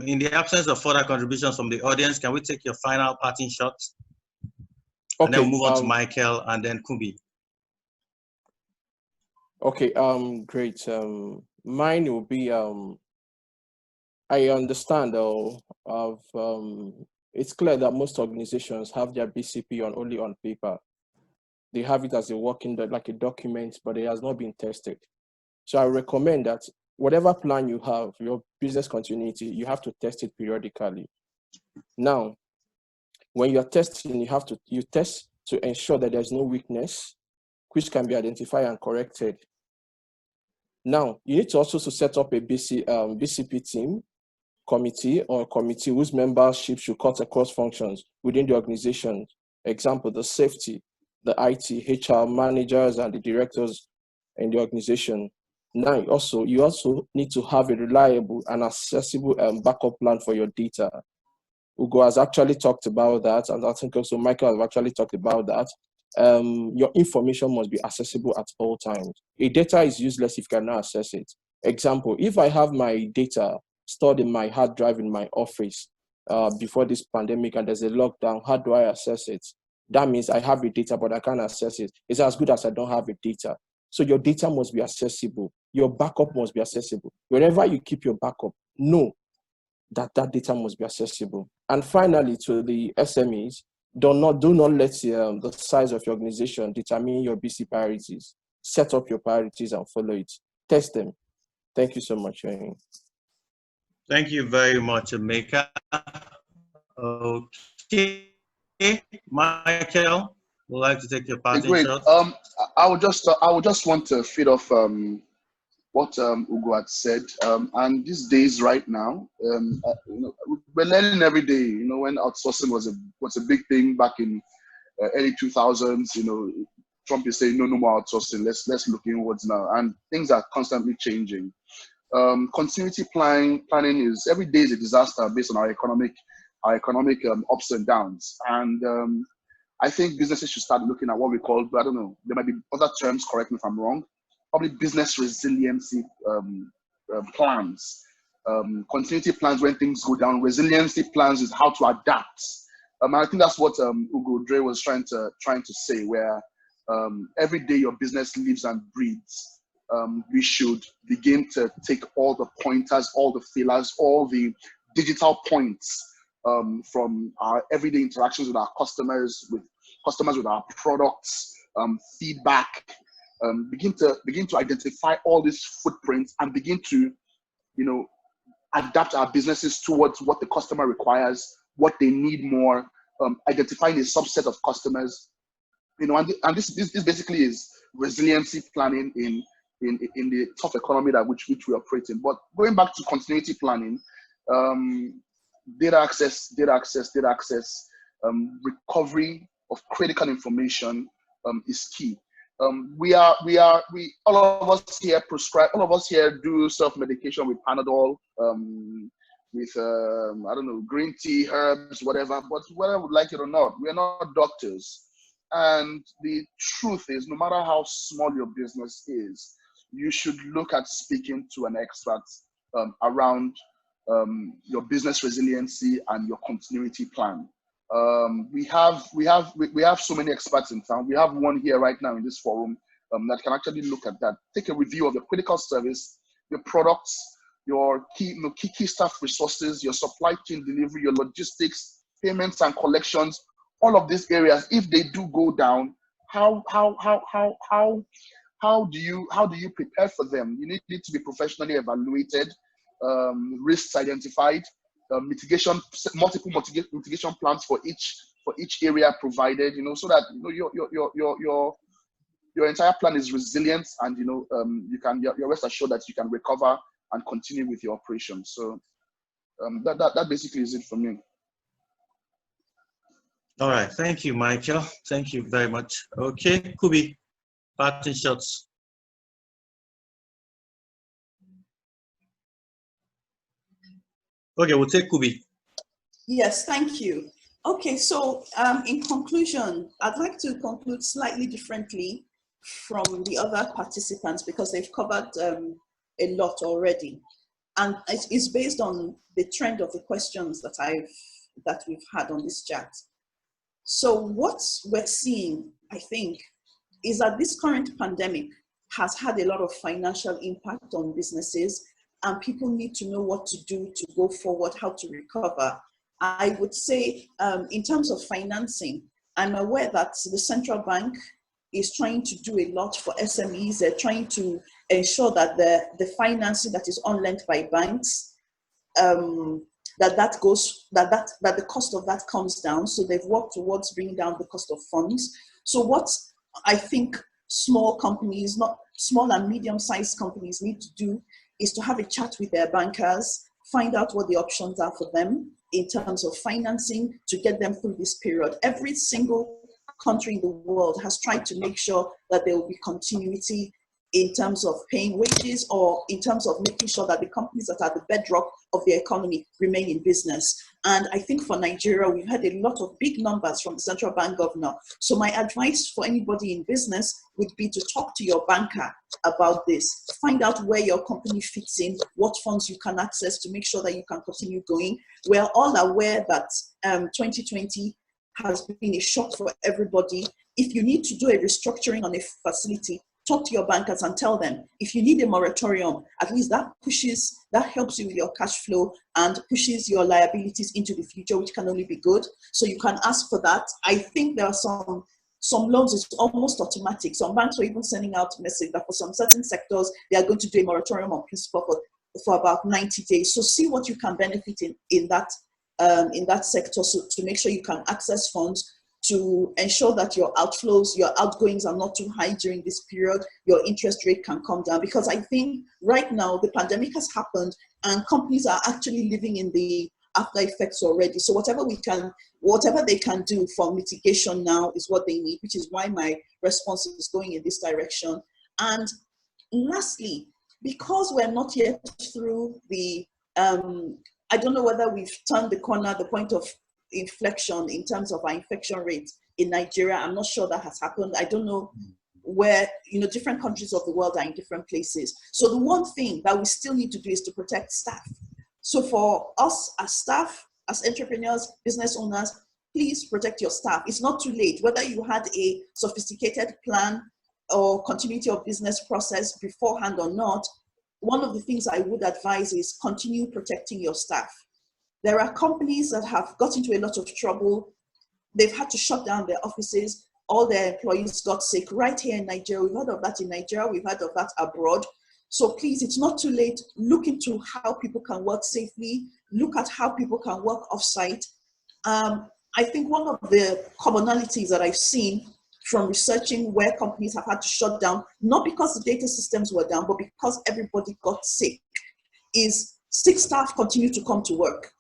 in the absence of further contributions from the audience, can we take your final parting shots? Okay. And then we'll move on to Michael and then Kubi. Okay, great. Mine will be, I understand it's clear that most organizations have their BCP only on paper. They have it as a working, like a document, but it has not been tested. So I recommend that whatever plan you have, your business continuity, you have to test it periodically. Now, when you're testing, you test to ensure that there's no weakness, which can be identified and corrected. Now, you need to also set up a BCP team, committee whose membership should cut across functions within the organization. Example, the safety, the IT, HR managers, and the directors in the organization. Now, you also need to have a reliable and accessible backup plan for your data. Ugo has actually talked about that, and I think also Michael has actually talked about that. Your information must be accessible at all times. A data is useless if you cannot access it. Example, if I have my data stored in my hard drive in my office before this pandemic and there's a lockdown, how do I access it? That means I have the data, but I can't access it. It's as good as I don't have the data. So your data must be accessible. Your backup must be accessible. Wherever you keep your backup, know that data must be accessible. And finally, to the SMEs, do not let the size of your organization determine your BC priorities. Set up your priorities and follow it. Test them. Thank you so much. Thank you very much, Emeka. Okay, Michael, would like to take your parting shot. I would just want to feed off what Ugo had said. And these days, right now, we're learning every day. When outsourcing was a big thing back in early 2000s. Trump is saying no more outsourcing. Let's look inwards now, and things are constantly changing. Continuity planning is every day is a disaster based on our economic ups and downs. And I think businesses should start looking at what we call, I don't know, there might be other terms, correct me if I'm wrong, probably business resiliency plans. Continuity plans when things go down. Resiliency plans is how to adapt. I think that's what Ugo Dre was trying to say, where every day your business lives and breathes. We should begin to take all the pointers, all the feelers, all the digital points from our everyday interactions with our customers, with our products, feedback. Begin to identify all these footprints and begin to, adapt our businesses towards what the customer requires, what they need more. Identifying a subset of customers, and this basically is resiliency planning in the tough economy which we operate in. But going back to continuity planning, data access, recovery of critical information is key. We all of us here prescribe, all of us here do self-medication with Panadol, with I don't know, green tea, herbs, whatever. But whether we like it or not, we are not doctors. And the truth is, no matter how small your business is, you should look at speaking to an expert around your business resiliency and your continuity plan. We have so many experts in town. We have one here right now in this forum that can actually look at that. Take a review of the critical service, your products, your key staff resources, your supply chain delivery, your logistics, payments and collections. All of these areas, if they do go down, how do you prepare for them? You need to be professionally evaluated, risks identified, multiple mitigation plans for each area provided. So that your entire plan is resilient, and you're rest assured that you can recover and continue with your operations. So that basically is it for me. All right, thank you, Michael. Thank you very much. Okay, Kubi, parting shots. Okay, we'll take Kubi. Yes, thank you. Okay, so in conclusion, I'd like to conclude slightly differently from the other participants because they've covered a lot already. and it's based on the trend of the questions that we've had on this chat. So what we're seeing, I think, is that this current pandemic has had a lot of financial impact on businesses, and people need to know what to do to go forward, how to recover. I would say in terms of financing, I'm aware that the central bank is trying to do a lot for SMEs. They're trying to ensure that the financing that is on lent by banks, that the cost of that comes down. So they've worked towards bringing down the cost of funds. So what I think small companies, not small and medium-sized companies, need to do is to have a chat with their bankers, find out what the options are for them in terms of financing to get them through this period. Every single country in the world has tried to make sure that there will be continuity in terms of paying wages, or in terms of making sure that the companies that are the bedrock of the economy remain in business. And I think for Nigeria, we've had a lot of big numbers from the central bank governor. So my advice for anybody in business would be to talk to your banker about this. Find out where your company fits in, what funds you can access to make sure that you can continue going. We're all aware that 2020 has been a shock for everybody. If you need to do a restructuring on a facility, talk to your bankers and tell them. If you need a moratorium, at least that helps you with your cash flow and pushes your liabilities into the future, which can only be good. So you can ask for that. I think there are some loans, it's almost automatic. Some banks are even sending out a message that for some certain sectors, they are going to do a moratorium on principal for about 90 days. So see what you can benefit in that sector, so to make sure you can access funds to ensure that your outflows, your outgoings are not too high during this period, your interest rate can come down. Because I think right now the pandemic has happened and companies are actually living in the after effects already. So whatever they can do for mitigation now is what they need, which is why my response is going in this direction. And lastly, because we're not yet through the, I don't know whether we've turned the corner, the point of inflection in terms of our infection rate in Nigeria. I'm not sure that has happened. I don't know where, different countries of the world are in different places. So the one thing that we still need to do is to protect staff. So for us as staff, as entrepreneurs, business owners, please protect your staff. It's not too late. Whether you had a sophisticated plan or continuity of business process beforehand or not, one of the things I would advise is continue protecting your staff. There are companies that have got into a lot of trouble. They've had to shut down their offices. All their employees got sick right here in Nigeria. We've heard of that in Nigeria. We've heard of that abroad. So please, it's not too late. Look into how people can work safely. Look at how people can work off-site. I think one of the commonalities that I've seen from researching where companies have had to shut down, not because the data systems were down, but because everybody got sick, is sick staff continue to come to work.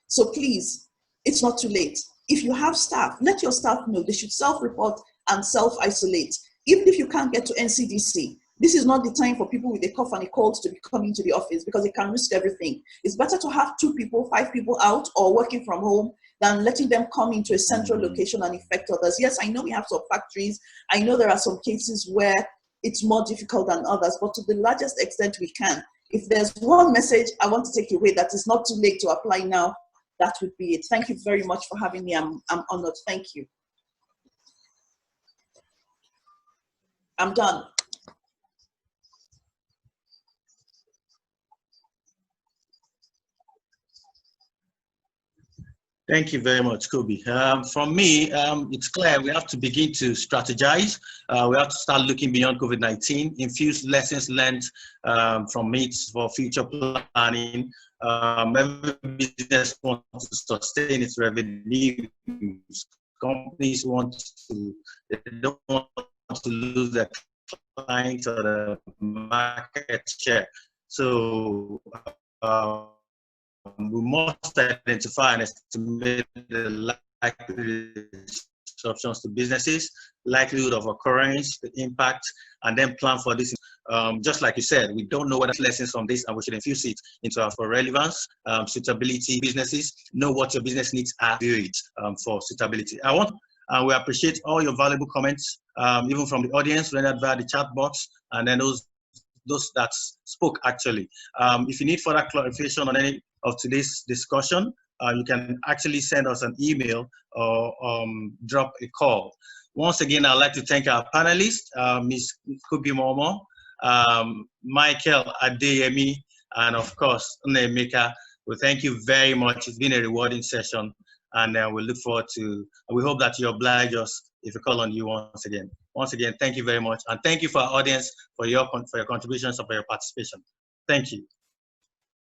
So please, it's not too late. If you have staff, let your staff know they should self-report and self-isolate. Even if you can't get to NCDC, this is not the time for people with a cough and a cold to be coming to the office because it can risk everything. It's better to have 2 people, 5 people out or working from home than letting them come into a central location and infect others. Yes, I know we have some factories. I know there are some cases where it's more difficult than others, but to the largest extent we can. If there's one message I want to take away that is not too late to apply now, that would be it. Thank you very much for having me. I'm honored. Thank you. I'm done. Thank you very much, Kobe. From me, it's clear we have to begin to strategize. We have to start looking beyond COVID-19, infuse lessons learned from it for future planning. Every business wants to sustain its revenue. Companies they don't want to lose their clients or the market share. So we must identify and estimate the likely disruptions to businesses, likelihood of occurrence, the impact, and then plan for this. Just like you said, we don't know what lessons from this, and we should infuse it into our for relevance, suitability, businesses. Know what your business needs are, do it for suitability. We appreciate all your valuable comments, even from the audience, rendered via the chat box, and then those those that spoke actually. If you need further clarification on any of today's discussion, you can actually send us an email or drop a call. Once again, I'd like to thank our panelists, Ms. Kubi Momo, Michael Adeyemi, and of course, Nnemeka. We thank you very much. It's been a rewarding session, and we look forward to, we hope that you oblige us if we call on you once again. Once again, thank you very much. And thank you for our audience for your contributions and for your participation. Thank you.